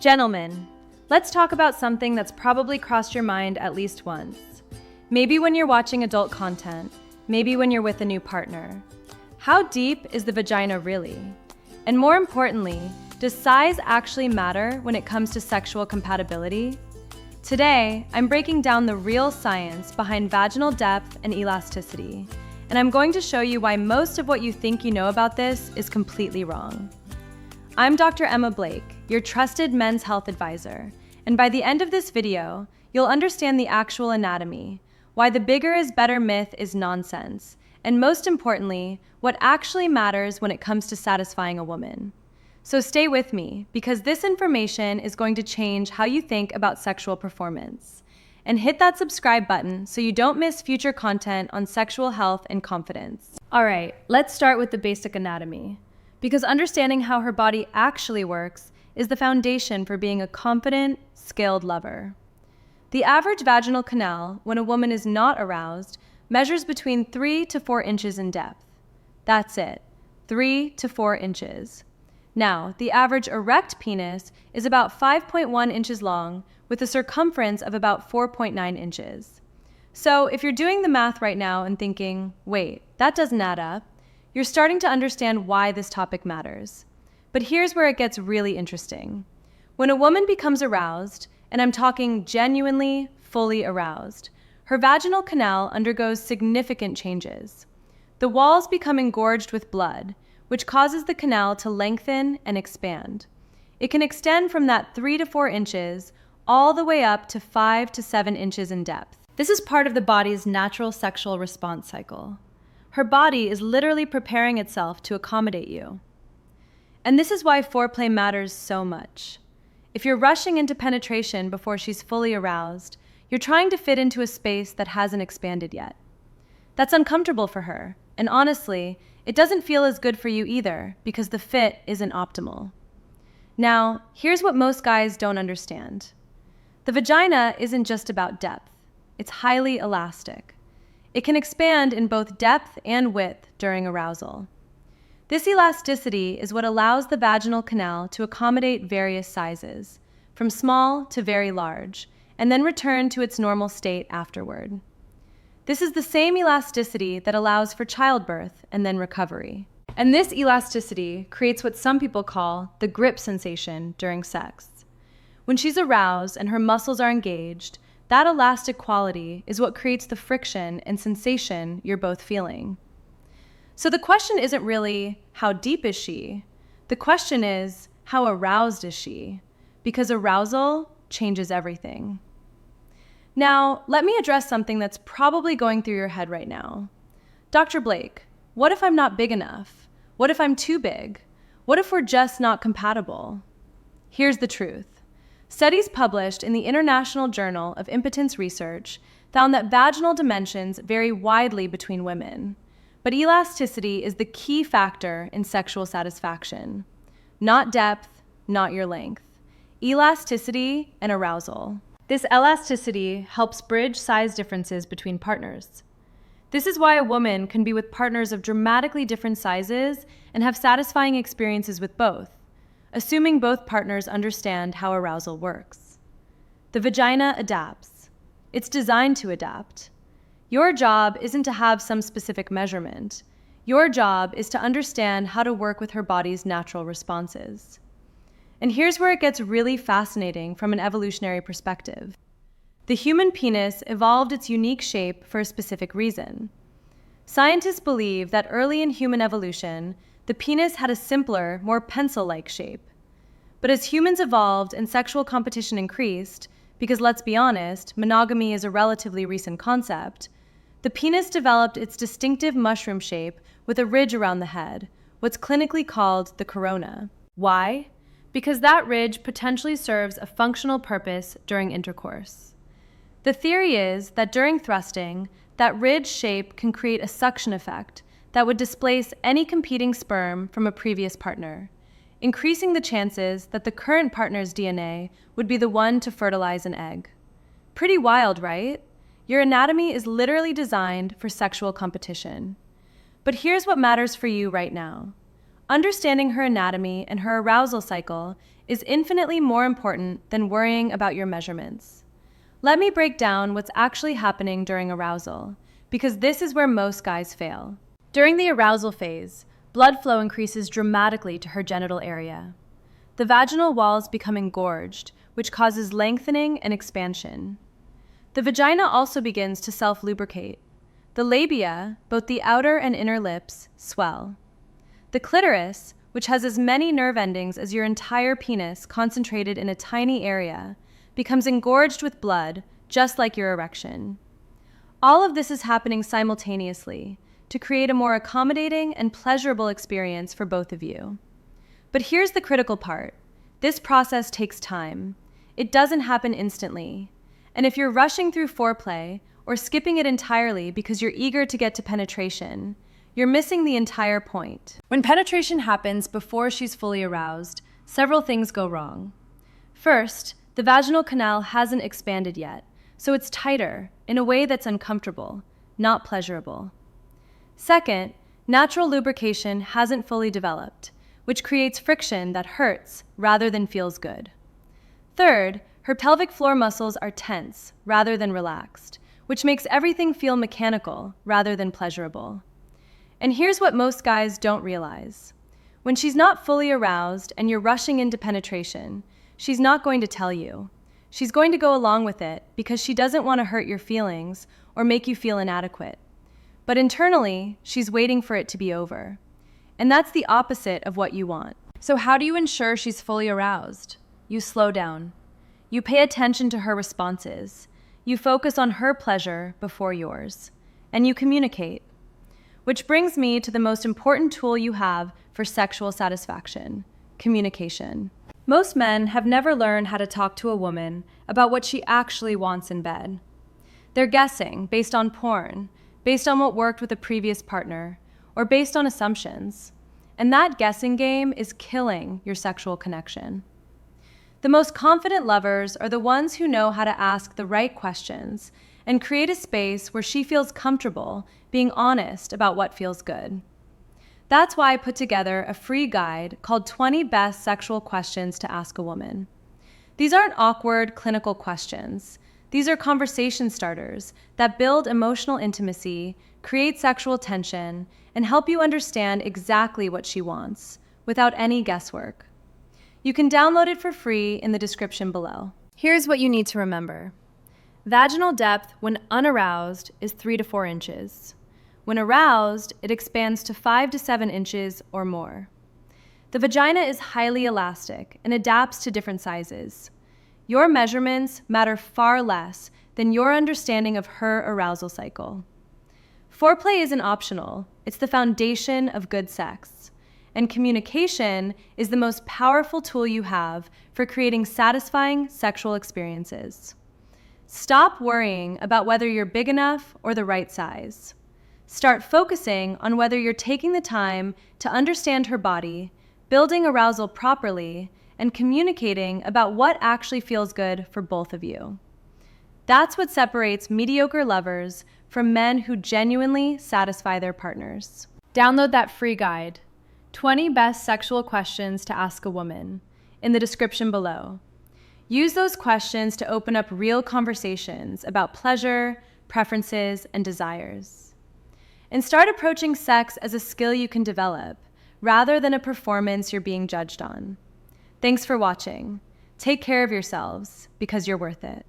Gentlemen, let's talk about something that's probably crossed your mind at least once. Maybe when you're watching adult content, maybe when you're with a new partner. How deep is the vagina really? And more importantly, does size actually matter when it comes to sexual compatibility? Today, I'm breaking down the real science behind vaginal depth and elasticity, and I'm going to show you why most of what you think you know about this is completely wrong. I'm Dr. Emma Blake, your trusted men's health advisor, and by the end of this video, you'll understand the actual anatomy, why the bigger is better myth is nonsense, and most importantly, what actually matters when it comes to satisfying a woman. So stay with me, because this information is going to change how you think about sexual performance. And hit that subscribe button so you don't miss future content on sexual health and confidence. All right, let's start with the basic anatomy, because understanding how her body actually works is the foundation for being a confident, skilled lover. The average vaginal canal, when a woman is not aroused, measures between 3 to 4 inches in depth. That's it, 3 to 4 inches. Now, the average erect penis is about 5.1 inches long with a circumference of about 4.9 inches. So if you're doing the math right now and thinking, wait, that doesn't add up, you're starting to understand why this topic matters. But here's where it gets really interesting. When a woman becomes aroused, and I'm talking genuinely, fully aroused, her vaginal canal undergoes significant changes. The walls become engorged with blood, which causes the canal to lengthen and expand. It can extend from that 3 to 4 inches all the way up to 5 to 7 inches in depth. This is part of the body's natural sexual response cycle. Her body is literally preparing itself to accommodate you. And this is why foreplay matters so much. If you're rushing into penetration before she's fully aroused, you're trying to fit into a space that hasn't expanded yet. That's uncomfortable for her, and honestly, it doesn't feel as good for you either because the fit isn't optimal. Now, here's what most guys don't understand. The vagina isn't just about depth. It's highly elastic. It can expand in both depth and width during arousal. This elasticity is what allows the vaginal canal to accommodate various sizes, from small to very large, and then return to its normal state afterward. This is the same elasticity that allows for childbirth and then recovery. And this elasticity creates what some people call the grip sensation during sex. When she's aroused and her muscles are engaged, that elastic quality is what creates the friction and sensation you're both feeling. So the question isn't really, how deep is she? The question is, how aroused is she? Because arousal changes everything. Now, let me address something that's probably going through your head right now. Dr. Blake, what if I'm not big enough? What if I'm too big? What if we're just not compatible? Here's the truth. Studies published in the International Journal of Impotence Research found that vaginal dimensions vary widely between women, but elasticity is the key factor in sexual satisfaction. Not depth, not your length. Elasticity and arousal. This elasticity helps bridge size differences between partners. This is why a woman can be with partners of dramatically different sizes and have satisfying experiences with both, assuming both partners understand how arousal works. The vagina adapts. It's designed to adapt. Your job isn't to have some specific measurement. Your job is to understand how to work with her body's natural responses. And here's where it gets really fascinating from an evolutionary perspective. The human penis evolved its unique shape for a specific reason. Scientists believe that early in human evolution, the penis had a simpler, more pencil-like shape. But as humans evolved and sexual competition increased, because let's be honest, monogamy is a relatively recent concept, the penis developed its distinctive mushroom shape with a ridge around the head, what's clinically called the corona. Why? Because that ridge potentially serves a functional purpose during intercourse. The theory is that during thrusting, that ridge shape can create a suction effect that would displace any competing sperm from a previous partner, increasing the chances that the current partner's DNA would be the one to fertilize an egg. Pretty wild, right? Your anatomy is literally designed for sexual competition. But here's what matters for you right now. Understanding her anatomy and her arousal cycle is infinitely more important than worrying about your measurements. Let me break down what's actually happening during arousal, because this is where most guys fail. During the arousal phase, blood flow increases dramatically to her genital area. The vaginal walls become engorged, which causes lengthening and expansion. The vagina also begins to self-lubricate. The labia, both the outer and inner lips, swell. The clitoris, which has as many nerve endings as your entire penis concentrated in a tiny area, becomes engorged with blood, just like your erection. All of this is happening simultaneously to create a more accommodating and pleasurable experience for both of you. But here's the critical part. This process takes time. It doesn't happen instantly. And if you're rushing through foreplay or skipping it entirely because you're eager to get to penetration, you're missing the entire point. When penetration happens before she's fully aroused, several things go wrong. First, the vaginal canal hasn't expanded yet, so it's tighter in a way that's uncomfortable, not pleasurable. Second, natural lubrication hasn't fully developed, which creates friction that hurts rather than feels good. Third, her pelvic floor muscles are tense rather than relaxed, which makes everything feel mechanical rather than pleasurable. And here's what most guys don't realize. When she's not fully aroused and you're rushing into penetration, she's not going to tell you. She's going to go along with it because she doesn't want to hurt your feelings or make you feel inadequate. But internally, she's waiting for it to be over. And that's the opposite of what you want. So how do you ensure she's fully aroused? You slow down. You pay attention to her responses. You focus on her pleasure before yours. And you communicate. Which brings me to the most important tool you have for sexual satisfaction: communication. Most men have never learned how to talk to a woman about what she actually wants in bed. They're guessing based on porn, based on what worked with a previous partner, or based on assumptions. And that guessing game is killing your sexual connection. The most confident lovers are the ones who know how to ask the right questions and create a space where she feels comfortable being honest about what feels good. That's why I put together a free guide called 20 Best Sexual Questions to Ask a Woman. These aren't awkward clinical questions. These are conversation starters that build emotional intimacy, create sexual tension, and help you understand exactly what she wants, without any guesswork. You can download it for free in the description below. Here's what you need to remember. Vaginal depth when unaroused is 3 to 4 inches. When aroused, it expands to 5 to 7 inches or more. The vagina is highly elastic and adapts to different sizes. Your measurements matter far less than your understanding of her arousal cycle. Foreplay isn't optional. It's the foundation of good sex. And communication is the most powerful tool you have for creating satisfying sexual experiences. Stop worrying about whether you're big enough or the right size. Start focusing on whether you're taking the time to understand her body, building arousal properly, and communicating about what actually feels good for both of you. That's what separates mediocre lovers from men who genuinely satisfy their partners. Download that free guide, 20 Best Sexual Questions to Ask a Woman, in the description below. Use those questions to open up real conversations about pleasure, preferences, and desires. And start approaching sex as a skill you can develop, rather than a performance you're being judged on. Thanks for watching. Take care of yourselves, because you're worth it.